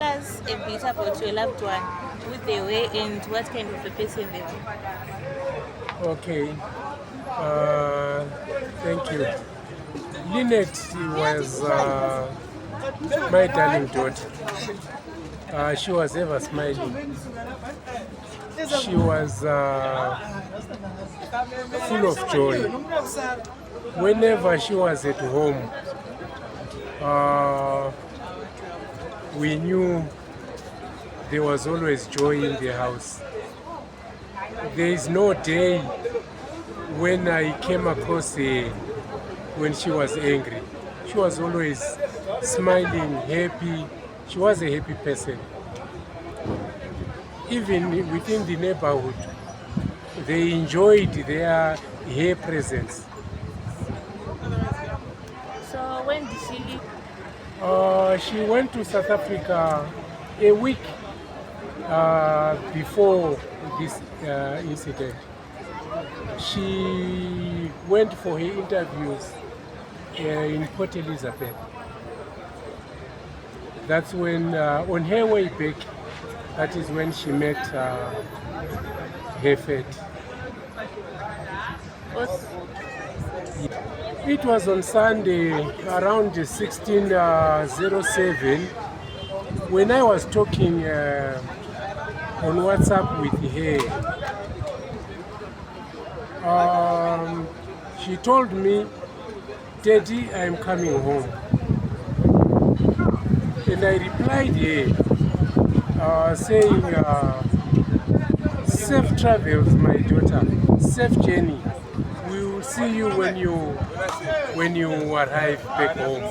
Us a bit about your loved one, who they were and what kind of a person they were. Okay, thank you. Lynett was my darling daughter. She was ever smiling. She was full of joy. Whenever she was at home, we knew there was always joy in the house. There is no day when I came across her when she was angry. She was always smiling, happy. She was a happy person. Even within the neighborhood, they enjoyed her presence. So when did she leave? She went to South Africa a week before this incident. She went for her interviews in Port Elizabeth. That's when, on her way back, that is when she met her fate. It was on Sunday around 16:07 when I was talking on WhatsApp with her. She told me, "Daddy, I am coming home." And I replied her saying, "Safe travels, my daughter, safe journey. We will see you when you arrive back home."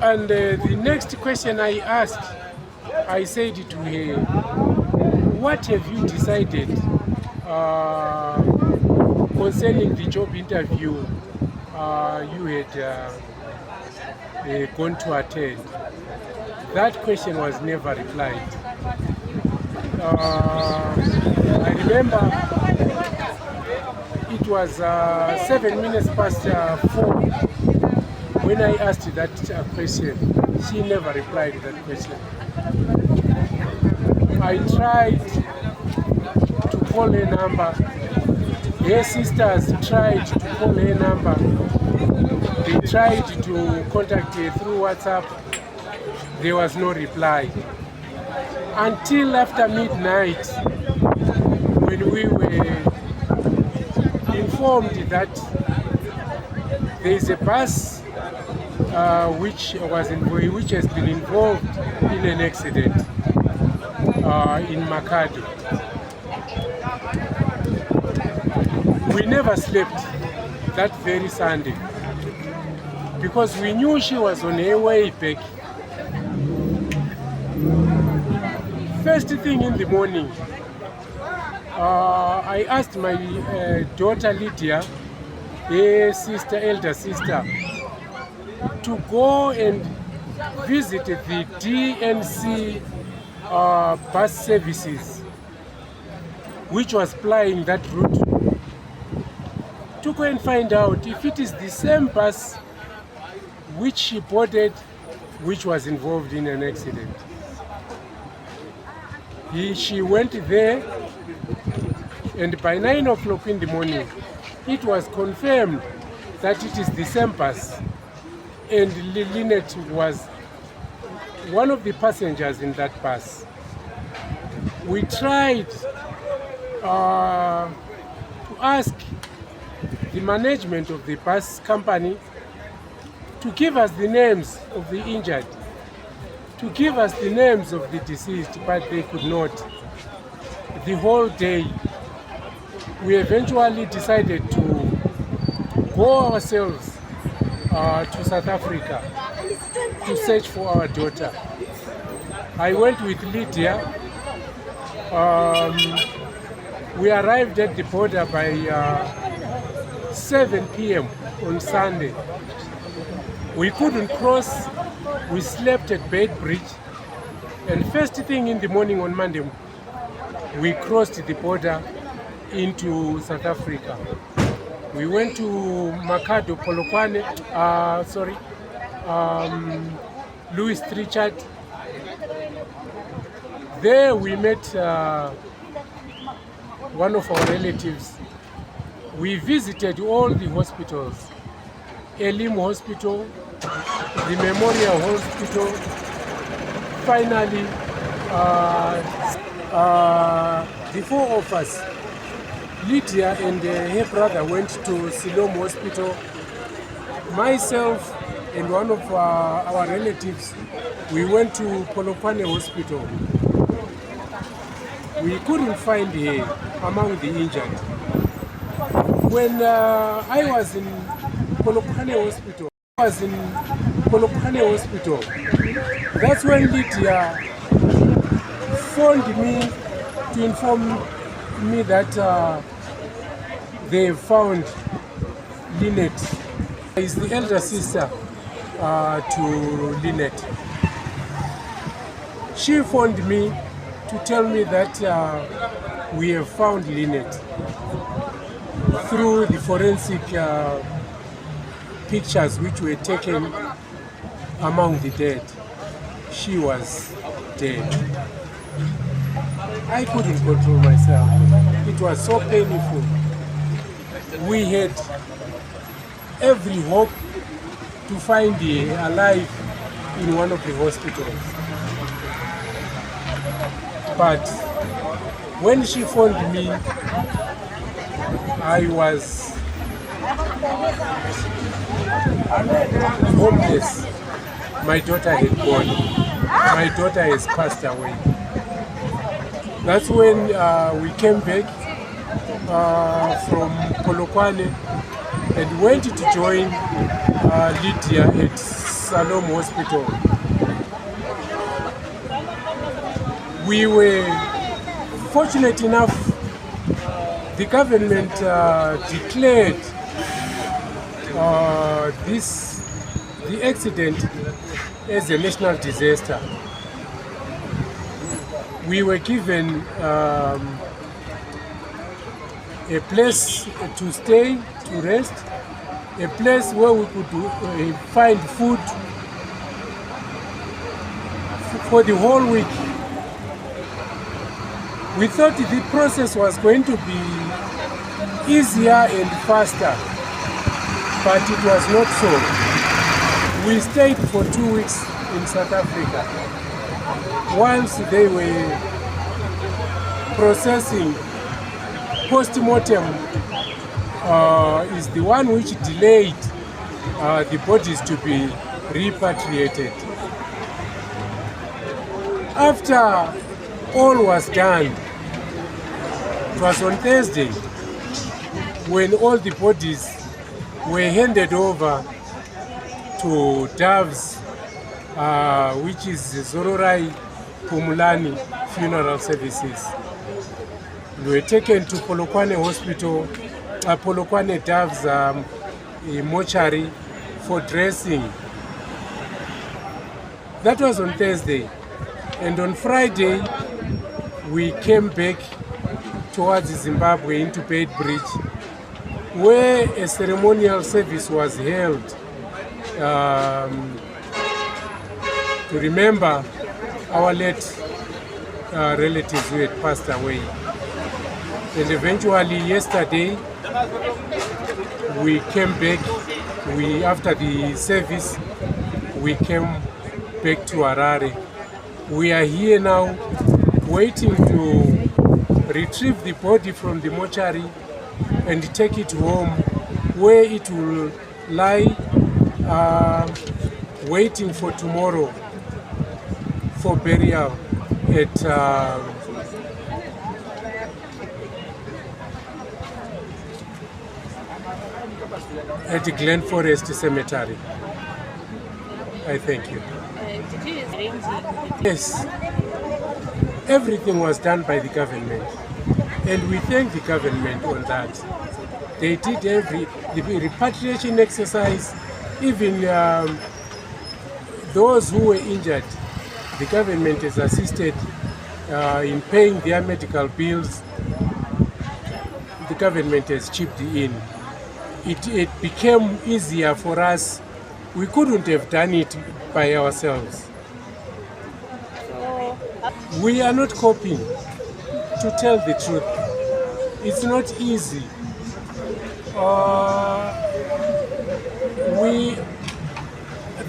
And the next question I asked, I said to her, "What have you decided concerning the job interview you had gone to attend?" That question was never replied. I remember it was 7 minutes past 4 when I asked that question. She never replied to that question. I tried to call her number. Her sisters tried to call her number. They tried to contact her through WhatsApp. There was no reply. Until after midnight, when we were informed that there is a bus which has been involved in an accident in Makhado. We never slept that very Sunday because we knew she was on her way back. First thing in the morning, I asked my daughter Lydia, her sister, elder sister, to go and visit the DNC bus services, which was plying that route, to go and find out if it is the same bus which she boarded, which was involved in an accident. She went there, and by 9 o'clock in the morning, it was confirmed that it is the same bus, and Lynett was one of the passengers in that bus. We tried to ask the management of the bus company to give us the names of the injured, to give us the names of the deceased, but they could not. The whole day, we eventually decided to go ourselves to South Africa to search for our daughter. I went with Lydia. We arrived at the border by 7 p.m. on Sunday. We couldn't cross. We slept at Bridge, and first thing in the morning on Monday, we crossed the border into South Africa. We went to Makhado, Louis Richard. There we met one of our relatives. We visited all the hospitals, Elim Hospital, the Memorial Hospital. Finally, the four of us, Lydia and her brother, went to Siloam Hospital. Myself and one of our relatives, we went to Polokwane Hospital. We couldn't find her among the injured. When I was in Polokwane Hospital, that's when Lydia phoned me to inform me that they found Lynett. Is the elder sister to Lynett. She phoned me to tell me that we have found Lynett through the forensic pictures which were taken among the dead. She was dead. I couldn't control myself. It was so painful. We had every hope to find her alive in one of the hospitals. But when she phoned me, I was hopeless. My daughter had gone. My daughter has passed away. That's when we came back from Polokwane and went to join Lydia at Siloam Hospital. We were fortunate enough, the government declared the accident as a national disaster. We were given a place to stay, to rest, a place where we could find food for the whole week. We thought the process was going to be easier and faster, but it was not so. We stayed for 2 weeks in South Africa. Whilst they were processing, post-mortem is the one which delayed the bodies to be repatriated. After all was done, it was on Thursday when all the bodies were handed over to Doves, which is Zororai Pumulani Funeral Services. We were taken to Polokwane Hospital, Polokwane Doves mortuary for dressing. That was on Thursday. And on Friday, we came back towards Zimbabwe into Beit Bridge, where a ceremonial service was held to remember our late relatives who had passed away. And eventually yesterday, we came back. After the service, we came back to Harare. We are here now waiting to retrieve the body from the mortuary and take it home, where it will lie waiting for tomorrow for burial at the Glen Forest Cemetery. I thank you. Did you arrange it? Yes, everything was done by the government, and we thank the government on that. They did the repatriation exercise, even those who were injured. The government has assisted in paying their medical bills. The government has chipped in. It became easier for us We couldn't have done it by ourselves. So, We are not coping, to tell the truth. It's not easy.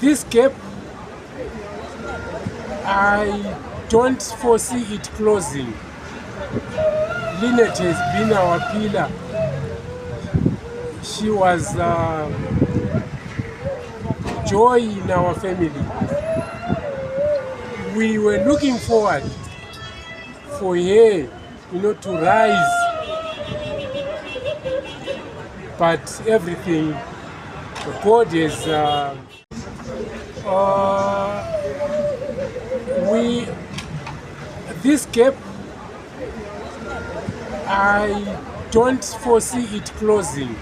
This gap, I don't foresee it closing. Lynett has been our pillar. She was joy in our family. We were looking forward for her, to rise. But everything, God has, this gap, I don't foresee it closing.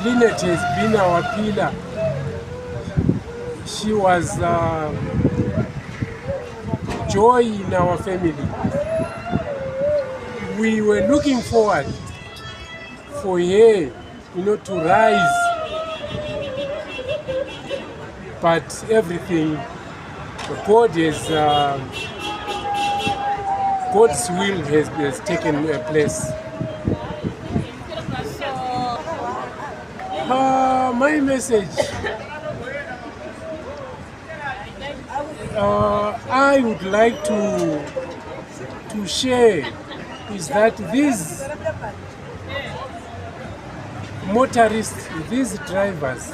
Lynett has been our pillar. She was joy in our family. We were looking forward for her, to rise. But everything, God has, God's will has taken place. My message, I would like to share is that these motorists, these drivers,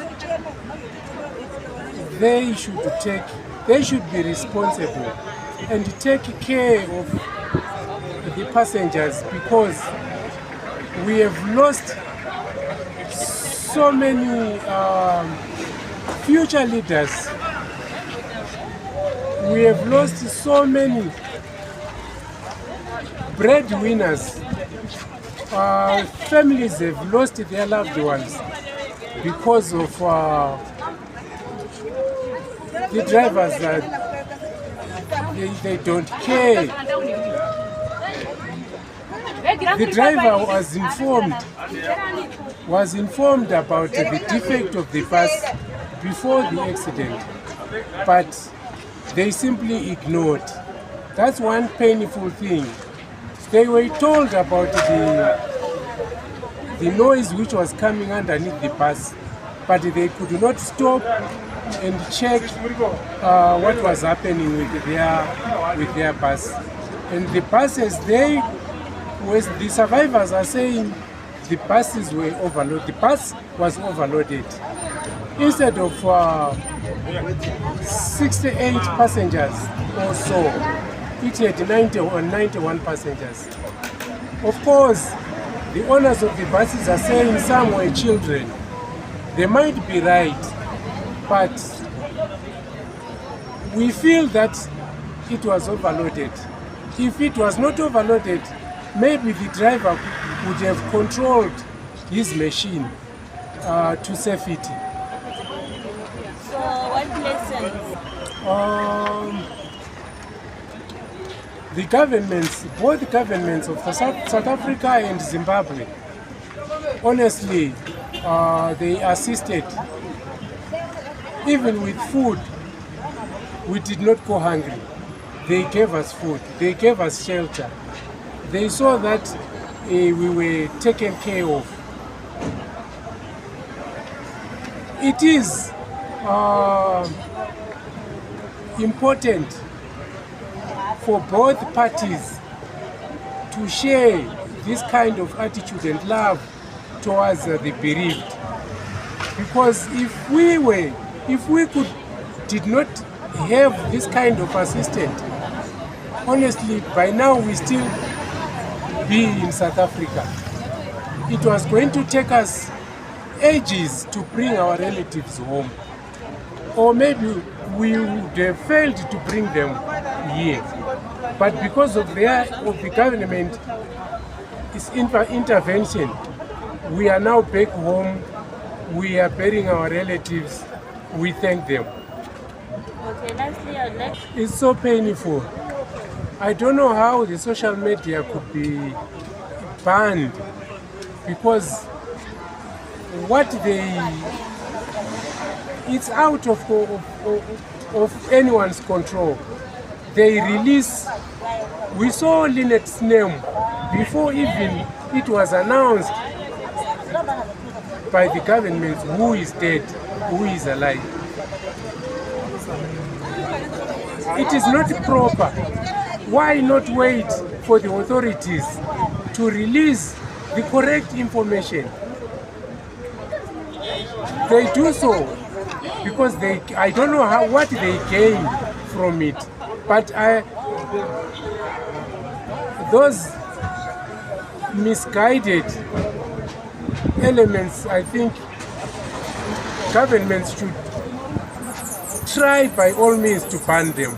they should be responsible and take care of the passengers, because we have lost so many future leaders. We have lost so many breadwinners. Families have lost their loved ones because of the drivers that they don't care. The driver was informed about the defect of the bus before the accident, but they simply ignored. That's one painful thing. They were told about the noise which was coming underneath the bus, but they could not stop and check what was happening with their bus. And the buses, the survivors are saying the buses were overloaded. The bus was overloaded. Instead of 68 passengers or so, it had 90 or 91 passengers. Of course, the owners of the buses are saying some were children. They might be right, but we feel that it was overloaded. If it was not overloaded, maybe the driver would have controlled his machine to safety. So what lessons? The governments, both governments of South Africa and Zimbabwe, honestly, they assisted. Even with food, we did not go hungry. They gave us food, they gave us shelter. They saw that we were taken care of. It is important for both parties to share this kind of attitude and love towards the bereaved. Because if we did not have this kind of assistance, honestly, by now we still be in South Africa. It was going to take us ages to bring our relatives home. Or maybe we would have failed to bring them here. But because of the government intervention, we are now back home. We are burying our relatives. We thank them. Okay, lastly, I'd like... It's so painful. I don't know how the social media could be banned, because what it's out of anyone's control. They release, we saw Lynett's name before even it was announced by the government who is dead, who is alive. It is not proper. Why not wait for the authorities to release the correct information? They do so because I don't know what they gain from it, but those misguided elements, I think governments should try by all means to ban them.